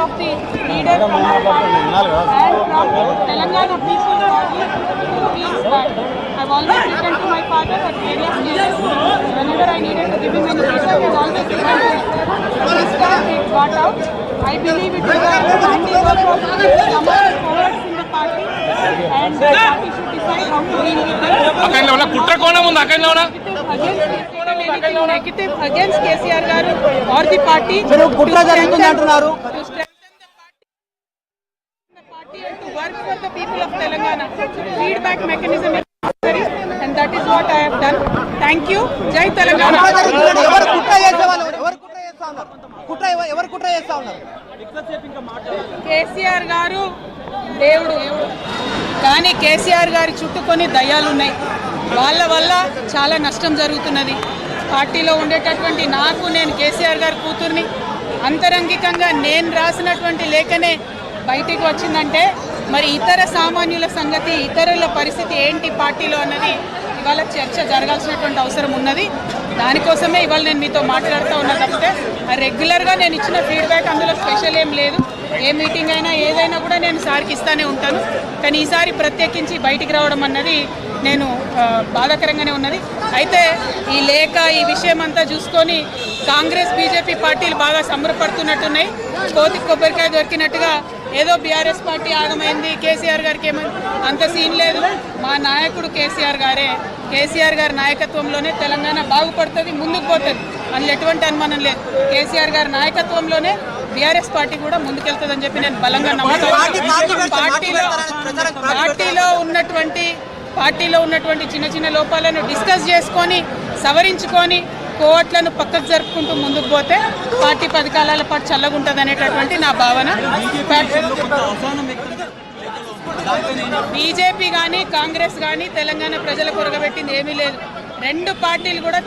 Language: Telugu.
of the leaders from our party and from Telangana people feels that I've always written to my father at various stages. Whenever I needed to give him any feedback, I've always written to him. This time it got out. I believe it is a handiwork of some forwards in the party, and the party should decide how to deal with them. Negative against KCR garu or the party to strengthen the party and to work for the people of Telangana. Feedback mechanism is necessary, and that is what I have done. Thank you. Jai Telangana. KCR garu దేవుడు కానీ కేసీఆర్ గారి చుట్టూ కొన్ని దయ్యాలు ఉన్నాయి. వాళ్ళ వల్ల చాలా నష్టం జరుగుతున్నది. పార్టీలో ఉండేటటువంటి నేను కేసీఆర్ గారి కూతుర్ని అంతరంగికంగా నేను రాసినటువంటి లేఖనే బయటికి వచ్చిందంటే మరి ఇతర సామాన్యుల సంగతి, ఇతరుల పరిస్థితి ఏంటి పార్టీలో అన్నది ఇవాళ చర్చ జరగాల్సినటువంటి అవసరం ఉన్నది. దానికోసమే ఇవాళ నేను మీతో మాట్లాడుతూ ఉన్నా తప్పితే రెగ్యులర్గా నేను ఇచ్చిన ఫీడ్బ్యాక్ అందులో స్పెషల్ ఏం లేదు. ఏ మీటింగ్ అయినా ఏదైనా కూడా నేను సార్కి ఇస్తానే ఉంటాను. కానీ ఈసారి ప్రత్యేకించి బయటికి రావడం అన్నది నేను బాధాకరంగానే ఉన్నది. అయితే ఈ లేఖ ఈ విషయం అంతా చూసుకొని కాంగ్రెస్ బీజేపీ పార్టీలు బాగా సంబరపడుతున్నట్టున్నాయి. కోతి కొబ్బరికాయ దొరికినట్టుగా ఏదో బీఆర్ఎస్ పార్టీ ఆగమైంది, కేసీఆర్ గారికి ఏమైంది, అంత సీన్ లేదు. మా నాయకుడు కేసీఆర్ గారే. కేసీఆర్ గారి నాయకత్వంలోనే తెలంగాణ బాగుపడుతుంది, ముందుకు పోతుంది, అందులో ఎటువంటి అనుమానం లేదు. కేసీఆర్ గారి నాయకత్వంలోనే బీఆర్ఎస్ పార్టీ కూడా ముందుకెళ్తుందని చెప్పి నేను బలంగా నమ్ముతాను. పార్టీలో ఉన్నటువంటి చిన్న చిన్న లోపాలను డిస్కస్ చేసుకొని సవరించుకొని కోవట్లను పక్కకు జరుపుకుంటూ ముందుకు పోతే పార్టీ 10 కాలాల పాటు చల్లగుంటుంది అనేటటువంటి నా భావన. బీజేపీ కానీ కాంగ్రెస్ కానీ తెలంగాణ ప్రజలకు ఒరగబెట్టింది ఏమీ లేదు. రెండు పార్టీలు కూడా